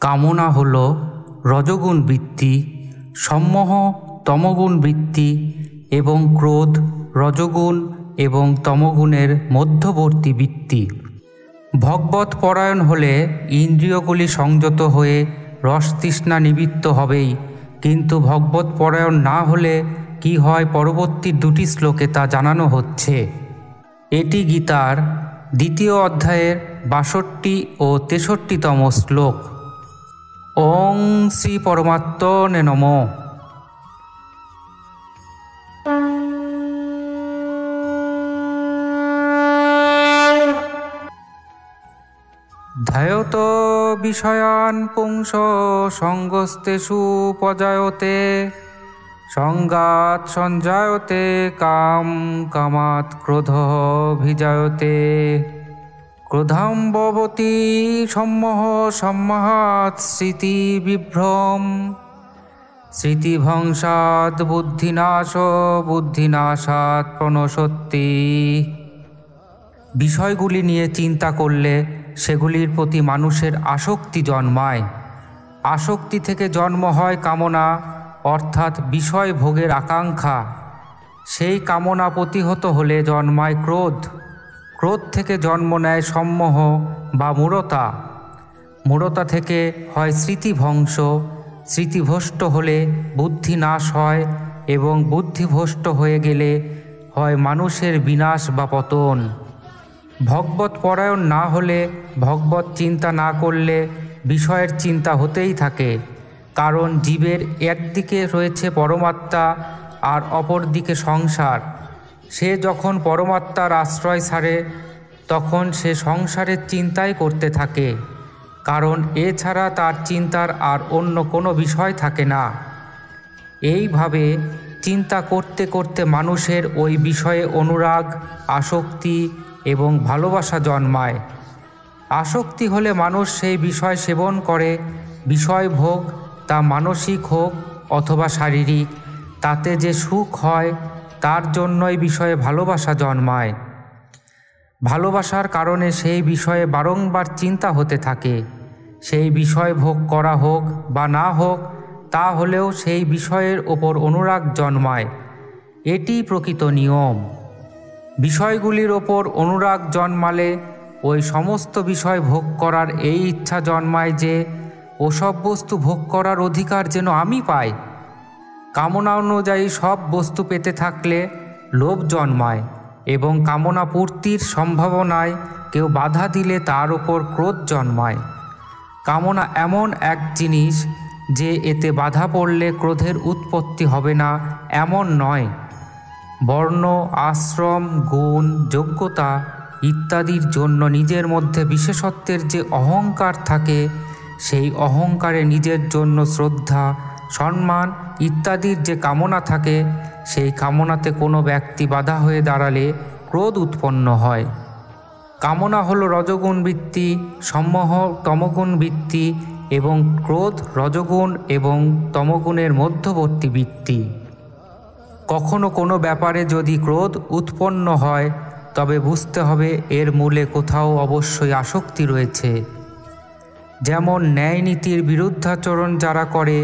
কামনা হল রজগুণ বৃত্তি, সম্মোহ তমগুণ বৃত্তি এবং ক্রোধ রজগুণ এবং তমগুণের মধ্যবর্তী বৃত্তি। ভগবৎ পরায়ণ হলে ইন্দ্রিয়গুলি সংযত হয়ে রসতৃষ্ণা নিবৃত্ত হবেই, কিন্তু ভগবৎ পরায়ণ না হলে কি হয় পরবর্তী দুটি শ্লোকে তা জানানো হচ্ছে। এটি গীতার 2য় অধ্যায়ের 62 ও 63তম শ্লোক। ওং শ্রী পরমাত্মনে নমঃ। ধ্যায়ত বিষয়ান পুংস সঙ্গস্তেষু পজায়তে, সঙ্গাৎ সঞ্জায়তে কাম, কামাৎ ক্রোধ ভিজায়তে, ক্রোধাম ভবতি সম্মোহ, সম্মোহাৎ স্মৃতি বিভ্রম, স্মৃতিভংসাৎ বুদ্ধিনাশ, বুদ্ধিনাশাৎ প্রণশতি। বিষয়গুলি নিয়ে চিন্তা করলে সেগুলির প্রতি মানুষের আসক্তি জন্মায়। আসক্তি থেকে জন্ম হয় কামনা, অর্থাৎ বিষয় ভোগের আকাঙ্ক্ষা। সেই কামনা প্রতিহত হলে জন্মায় ক্রোধ। ক্রোধ থেকে জন্ম নেয় সম্মোহ বা মূঢ়তা। মূঢ়তা থেকে হয় স্মৃতিভংস। স্মৃতিভ্রষ্ট হলে বুদ্ধি নাশ হয় এবং বুদ্ধিভ্রষ্ট হয়ে গেলে হয় মানুষের বিনাশ বা পতন। ভগবৎ পরায়ণ না হলে, ভগবৎ চিন্তা না করলে বিষয়ের চিন্তা হতেই থাকে, কারণ জীবের একদিকে রয়েছে পরমাত্মা আর অপর দিকে সংসার। সে যখন পরমাত্মার আশ্রয় ছাড়ে তখন সে সংসারের চিন্তাই করতে থাকে, কারণ এছাড়া তার চিন্তার আর অন্য কোনো বিষয় থাকে না। এইভাবে চিন্তা করতে করতে মানুষের ওই বিষয়ে অনুরাগ, আসক্তি এবং ভালোবাসা জন্মায়। আসক্তি হলে মানুষ সেই বিষয় সেবন করে। বিষয় ভোগ, তা মানসিক হোক অথবা শারীরিক, তাতে যে সুখ হয় তার জন্যই বিষয়ে ভালোবাসা জন্মায়। ভালোবাসার কারণে সেই বিষয়ে বারংবার চিন্তা হতে থাকে। সেই বিষয় ভোগ করা হোক বা না হোক, তা হলেও সেই বিষয়ের ওপর অনুরাগ জন্মায়। এটি প্রকৃত নিয়ম। বিষয়গুলির ওপর অনুরাগ জন্মালে ওই সমস্ত বিষয় ভোগ করার এই ইচ্ছা জন্মায় যে ওসব বস্তু ভোগ করার অধিকার যেন আমি পাই। কামনা অনুযায়ী সব বস্তু পেতে থাকলে লোভ জন্মায় এবং কামনা পূর্তির সম্ভাবনায় কেউ বাধা দিলে তার ওপর ক্রোধ জন্মায়। কামনা এমন এক জিনিস যে এতে বাধা পড়লে ক্রোধের উৎপত্তি হবে না এমন নয়। বর্ণ, আশ্রম, গুণ, যোগ্যতা ইত্যাদির জন্য নিজের মধ্যে বিশেষত্বের যে অহংকার থাকে, সেই অহংকারে নিজের জন্য শ্রদ্ধা, সম্মান ইত্যাদির যে কামনা থাকে, সেই কামনাতে কোনো ব্যক্তি বাধা হয়ে দাঁড়ালে ক্রোধ উৎপন্ন হয়। কামনা হলো রজগুণ বৃত্তি, সম্মোহ তমগুণ বৃত্তি এবং ক্রোধ রজগুণ এবং তমগুণের মধ্যবর্তী বৃত্তি। কখনো কোনো ব্যাপারে যদি ক্রোধ উৎপন্ন হয় তবে বুঝতে হবে এর মূলে কোথাও অবশ্যই আসক্তি রয়েছে। যেমন ন্যায় নীতির বিরুদ্ধাচরণ যারা করে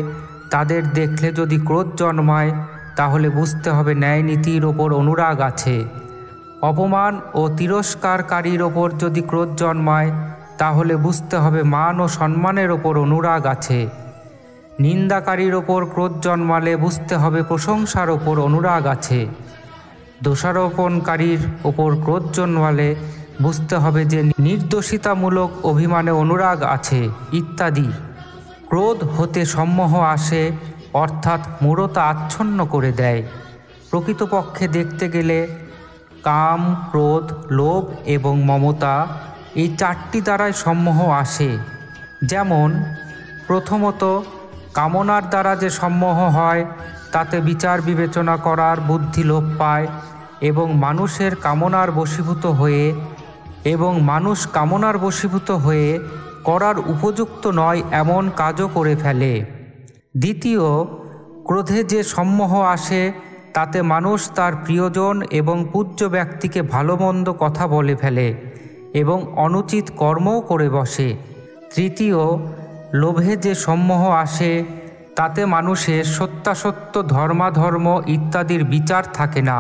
তাদের দেখলে যদি ক্রোধ জন্মায় তাহলে বুঝতে হবে ন্যায় নীতির ওপর অনুরাগ আছে। অপমান ও তিরস্কারকারীর ওপর যদি ক্রোধ জন্মায় তাহলে বুঝতে হবে মান ও সম্মানের ওপর অনুরাগ আছে। নিন্দাকারীর ওপর ক্রোধ জন্মালে বুঝতে হবে প্রশংসার ওপর অনুরাগ আছে। দোষারোপণকারীর ওপর ক্রোধ জন্মালে বুঝতে হবে যে নির্দোষিতামূলক অভিমানে অনুরাগ আছে ইত্যাদি। ক্রোধ হতে সম্মোহ আসে, অর্থাৎ মূঢ়তা আচ্ছন্ন করে দেয়। প্রকৃতপক্ষে দেখতে গেলে কাম, ক্রোধ, লোভ এবং মমতা এই 4টি দ্বারাই সম্মোহ আসে। যেমন প্রথমত, কামনার দ্বারা যে সম্মোহ হয় তাতে বিচার বিবেচনা করার বুদ্ধি লোপ পায় এবং মানুষ কামনার বশীভূত হয়ে করার উপযুক্ত নয় এমন কাজও করে ফেলে। দ্বিতীয়, ক্রোধে যে সম্মোহ আসে তাতে মানুষ তার প্রিয়জন এবং পূজ্য ব্যক্তিকে ভালো মন্দ কথা বলে ফেলে এবং অনুচিত কর্মও করে বসে। তৃতীয়, লোভে যে সম্মোহ আসে তাতে মানুষের সত্যাসত্য ধর্মাধর্ম ইত্যাদির বিচার থাকে না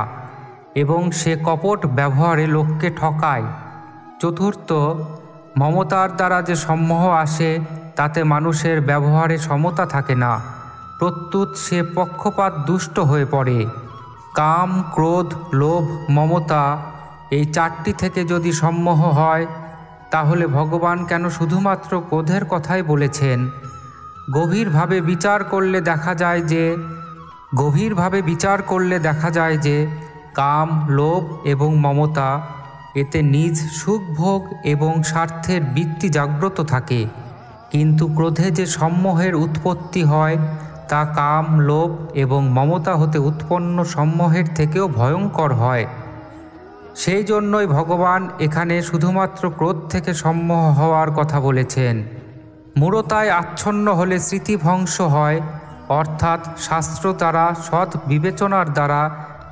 এবং সে কপট ব্যবহারে লোককে ঠকায়। চতুর্থ, মমতার দ্বারা যে সম্মোহ আসে তাতে মানুষের ব্যবহারে সমতা থাকে না, প্রত্যুত সে পক্ষপাত দুষ্ট হয়ে পড়ে। কাম, ক্রোধ, লোভ, মমতা এই চারটি থেকে যদি সম্মোহ হয় তাহলে ভগবান কেন শুধুমাত্র ক্রোধের কথাই বলেছেন? গভীরভাবে বিচার করলে দেখা যায় যে কাম, লোভ এবং মমতা এতে নিজ সুখভোগ এবং স্বার্থের বৃত্তি জাগ্রত থাকে, কিন্তু ক্রোধে যে সম্মোহের উৎপত্তি হয় তা কাম, লোভ এবং মমতা হতে উৎপন্ন সম্মোহের থেকেও ভয়ঙ্কর হয়। সেই জন্যই ভগবান এখানে শুধুমাত্র ক্রোধ থেকে সম্মোহ হওয়ার কথা বলেছেন। মূঢ়তায় আচ্ছন্ন হলে স্মৃতিভ্রংশ হয়, অর্থাৎ শাস্ত্র দ্বারা সৎ বিবেচনার দ্বারা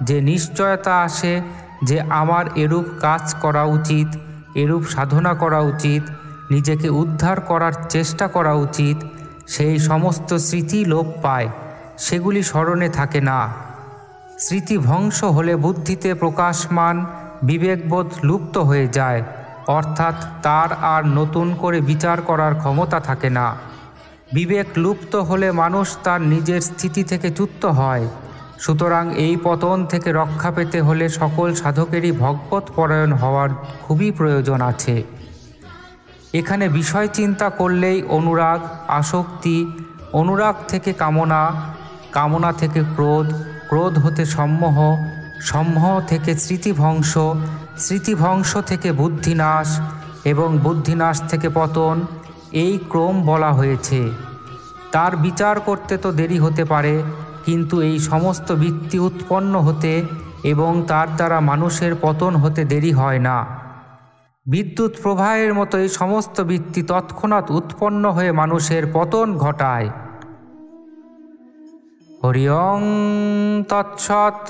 যে নিশ্চয়তা আসে যে আমার এরূপ কাজ করা উচিত, এরূপ সাধনা করা উচিত, নিজেকে উদ্ধার করার চেষ্টা করা উচিত, সেই সমস্ত স্মৃতি লোপ পায়, সেগুলি স্মরণে থাকে না। স্মৃতিভ্রংশ হলে বুদ্ধিতে প্রকাশমান বিবেকবোধ লুপ্ত হয়ে যায়, অর্থাৎ তার আর নতুন করে বিচার করার ক্ষমতা থাকে না। বিবেক লুপ্ত হলে মানুষ তার নিজের স্থিতি থেকে চ্যুত হয়। সুতরাং এই পতন থেকে রক্ষা পেতে হলে সকল সাধকেরই ভগবত পরায়ণ হওয়ার খুবই প্রয়োজন আছে। এখানে বিষয় চিন্তা করলেই অনুরাগ, আসক্তি, অনুরাগ থেকে কামনা, কামনা থেকে ক্রোধ, ক্রোধ হতে সম্মোহ, সম্মোহ থেকে স্মৃতিভ্রংশ, স্মৃতিভ্রংশ থেকে বুদ্ধিনাশ এবং বুদ্ধিনাশ থেকে পতন, এই ক্রম বলা হয়েছে। তার বিচার করতে তো দেরি হতে পারে, কিন্তু এই সমস্ত বৃত্তি উৎপন্ন হতে এবং তার দ্বারা মানুষের পতন হতে দেরি হয় না। বিদ্যুৎ প্রবাহের মতো এই সমস্ত বৃত্তি তৎক্ষণাৎ উৎপন্ন হয়ে মানুষের পতন ঘটায়। হরি ওং তৎসৎ।